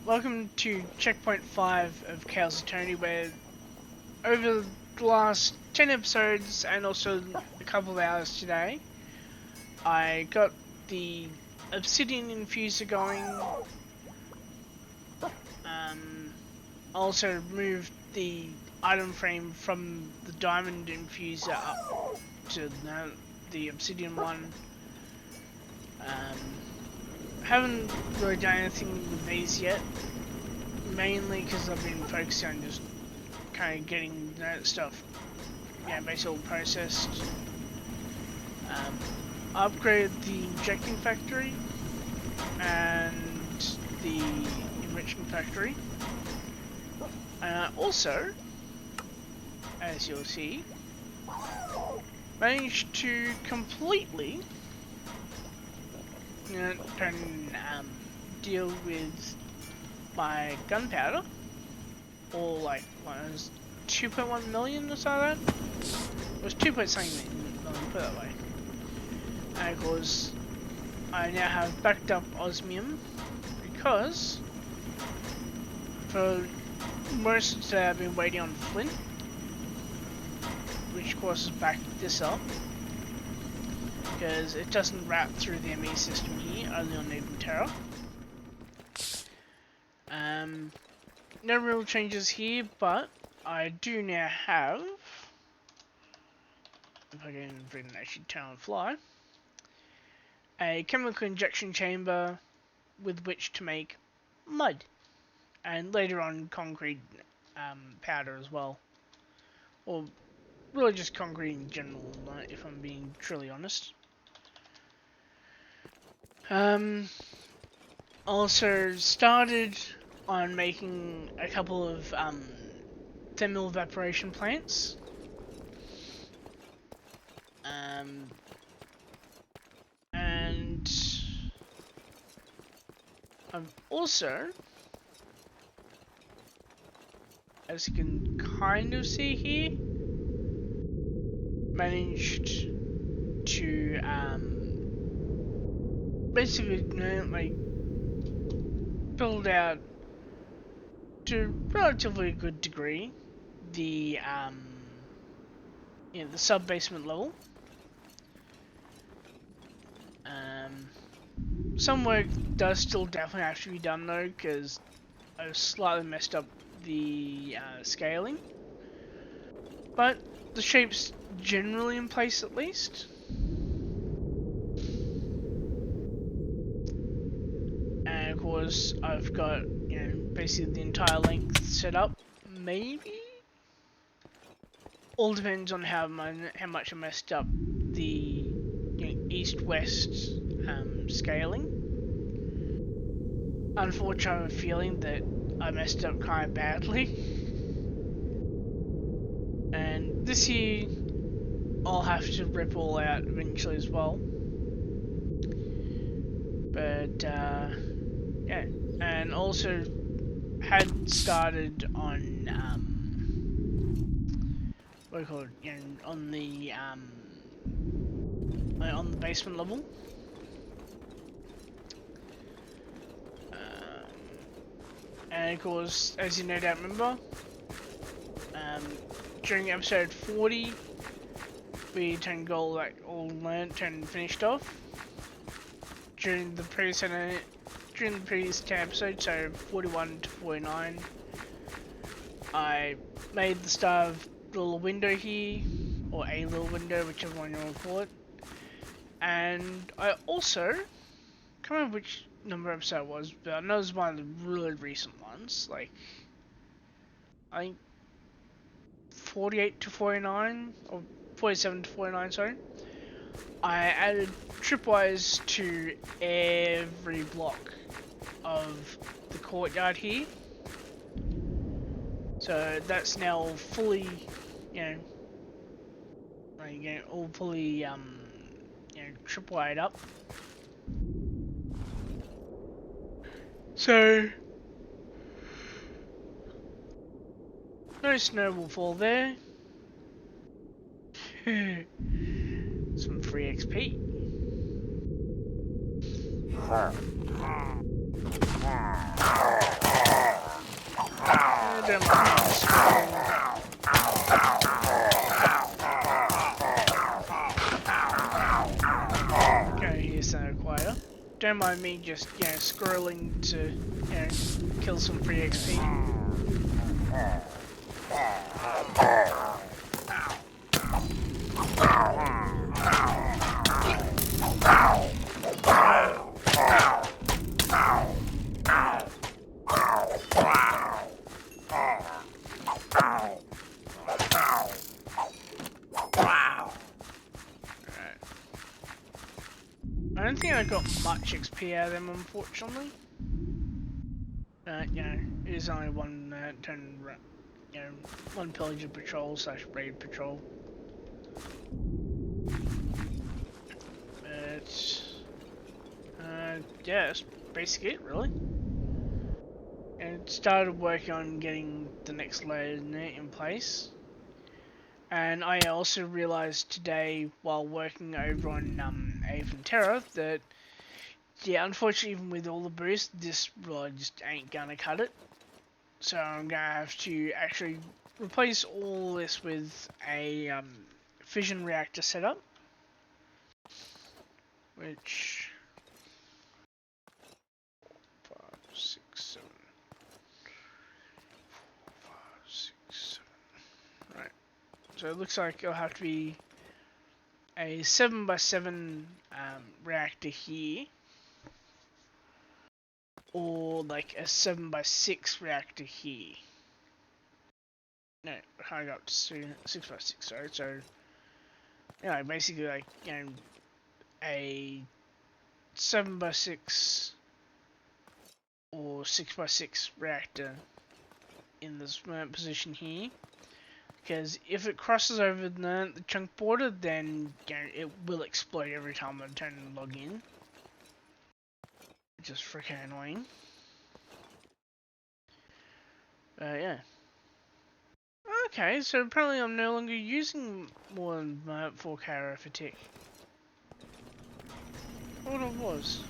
Welcome to checkpoint 5 of Kael'Alanai, where over the last 10 episodes and also a couple of hours today, I got the obsidian infuser going. Also moved the item frame from the diamond infuser up to the obsidian one. Haven't really done anything with these yet, mainly because I've been focusing on just kind of getting that stuff, basically all processed. Upgraded the injecting factory and the enrichment factory. Also, as you'll see, managed to completely deal with my gunpowder, or like what was 2.1 million or something like that. It was 2 point something million, put it that way. And of course, I now have backed up osmium because for most of today I've been waiting on flint, which of course has backed this up because it doesn't wrap through the ME system here, only on Naval Terra. No real changes here, but I do now have, if I can actually turn on fly, a chemical injection chamber with which to make mud, and later on concrete powder as well, or really just concrete in general, if I'm being truly honest. Also started on making a couple of thermal evaporation plants. And I've also, as you can kind of see here, managed to basically like build out to a relatively good degree the the sub-basement level. Some work does still definitely have to be done though, because I've slightly messed up the scaling, but the shape's generally in place at least. And of course I've got basically the entire length set up, maybe. All depends on how much I messed up the east-west scaling. Unfortunately, I have a feeling that I messed up kind of badly. And this here, I'll have to rip all out eventually as well. But, yeah. And also had started on, what do you call it, on the basement level. And of course, as you no doubt remember, during episode 40, we turned goal like all learnt and finished off. During the previous 10 episodes, so 41 to 49, I made the start of the little window here, or a little window, whichever one you want to call it. And I also, can't remember which number episode it was, but I know it was one of the really recent ones, like, I think 48 to 49, or 47 to 49, sorry. I added tripwires to every block of the courtyard here. So that's now fully, all fully, tripwired up. So no snow will fall there. Some free XP. I don't mind scrolling. Okay, here's an acquire. Don't mind me just, scrolling to, kill some free XP. I don't think I got much XP out of them, unfortunately. It is only one one pillager patrol / raid patrol. But yeah, that's basically it, really. And started working on getting the next layer in place. And I also realized today, while working over on Ave and Terra, that yeah, unfortunately, even with all the boosts, this really just ain't gonna cut it. So I'm gonna have to actually replace all this with a fission reactor setup, which 5, 6, 7, 4, 5, 6, 7. Right. So it looks like it'll have to be a 7x7 reactor here, or like a 7x6 reactor here. No, I got 6x6. Sorry. So basically like a 7x6 or 6x6 reactor in this position here. Because if it crosses over the chunk border, then it will explode every time I turn and log in. Which is freaking annoying. Yeah. Okay, so apparently I'm no longer using more than 4K for tick. What it was.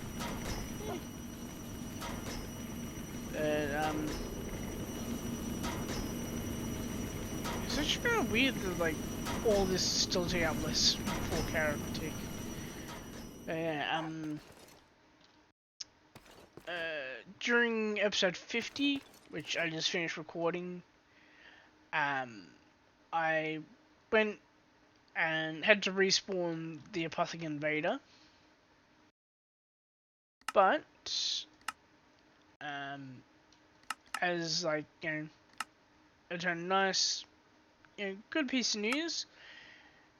It's actually kind of weird that like all this is still taking up less 4K per tick. Yeah, during episode 50, which I just finished recording, I went and had to respawn the Apothic Invader, but as like it's a nice, good piece of news.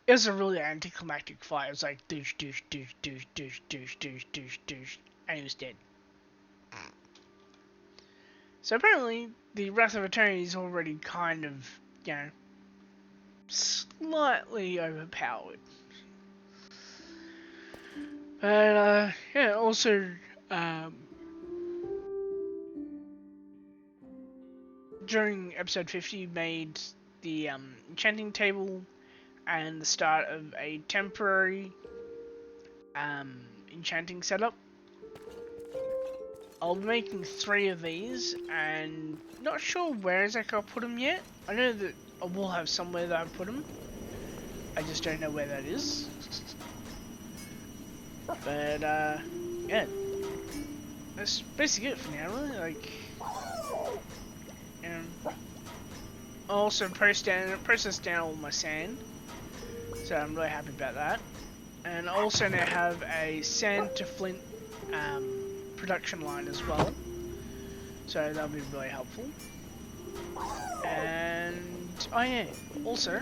It was a really anticlimactic fight. It was like douche, douche, douche, douche, douche, douche, douche, douche, douche, and he was dead. So apparently, the Wrath of Eternity is already kind of, slightly overpowered. But yeah, also during episode 50, made the enchanting table and the start of a temporary enchanting setup. I'll be making 3 of these, and not sure where exactly I'll put them yet. I know that I will have somewhere that I put them. I just don't know where that is. But yeah, that's basically it for now. Really, like, I also processed down all my sand, so I'm really happy about that. And I also now have a sand to flint production line as well, so that'll be really helpful. And yeah, also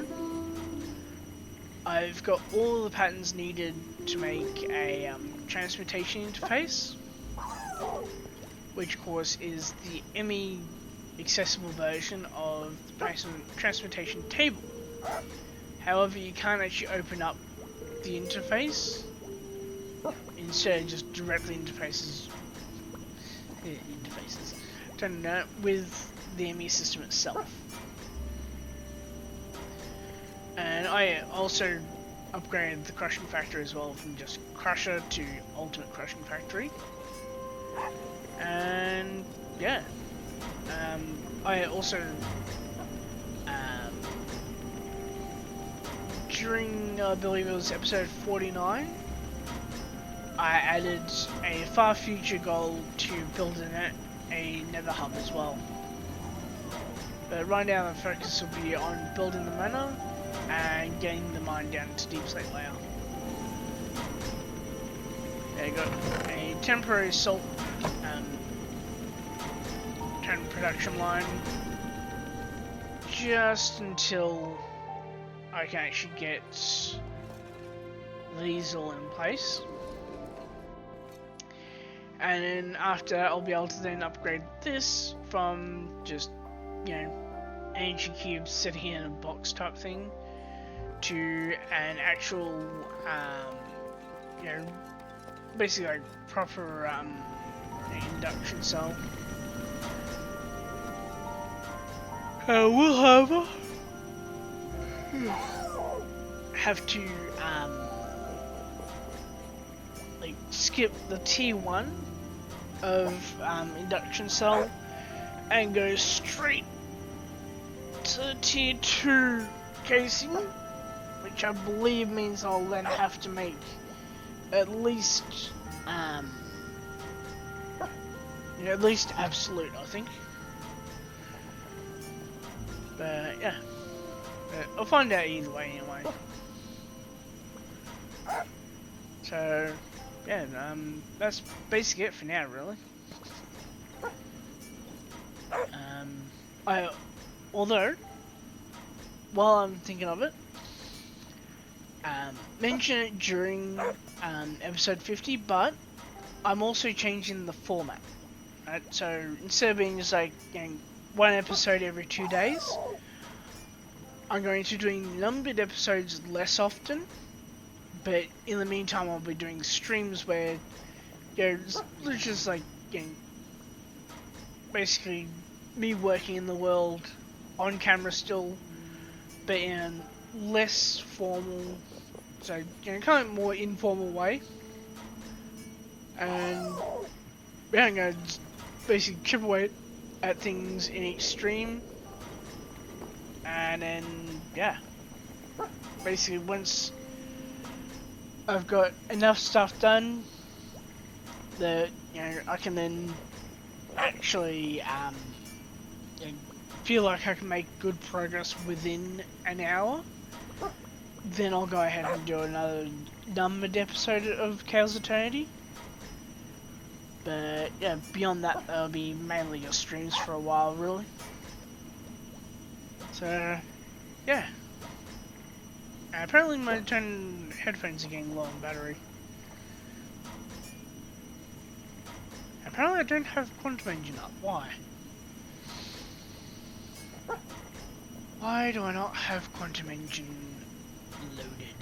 I've got all the patterns needed to make a transmutation interface, which of course is the ME accessible version of the transmutation table. However, you can't actually open up the interface. Instead, just directly interfaces with the ME system itself. And I also upgraded the crushing factor as well, from just crusher to ultimate crushing factory. And yeah, I also during I believe it was episode 49, I added a far future goal to building a nether hub as well. But right now the focus will be on building the manor and getting the mine down to deep slate layer. There you got a temporary salt production line just until I can actually get these all in place. And then after that, I'll be able to then upgrade this from just, you know, energy cubes sitting in a box type thing to an actual, you know, basically like proper induction cell. We'll have to like skip the T1 of induction cell and go straight to Tier 2 casing, which I believe means I'll then have to make at least you know, at least absolute, I think. But yeah, I'll find out either way anyway. So yeah, that's basically it for now, really. Although, while I'm thinking of it, mention it during episode 50, but I'm also changing the format. Right? So instead of being just like, you know, one episode every 2 days, I'm going to be doing numbered episodes less often, but in the meantime I'll be doing streams where, you know, it's just like, you know, basically me working in the world on camera still, but in a less formal, so, you know, kind of more informal way. And yeah, I'm going to basically chip away at things in each stream, and then yeah, basically once I've got enough stuff done that, you know, I can then actually you know, feel like I can make good progress within an hour, then I'll go ahead and do another numbered episode of Kael's Eternity. But yeah, beyond that, that'll be mainly just streams for a while, really. So yeah, apparently my headphones are getting low on battery. Apparently I don't have Quantum Engine up. Why? Why do I not have Quantum Engine loaded?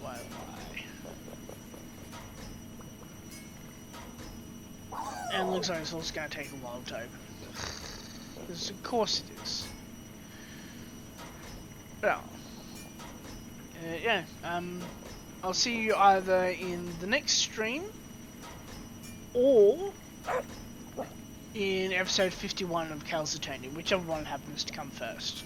Why? And it looks like it's also going to take a while to open. Because of course it is. Well, yeah, I'll see you either in the next stream or in episode 51 of Kael's Eternity, whichever one happens to come first.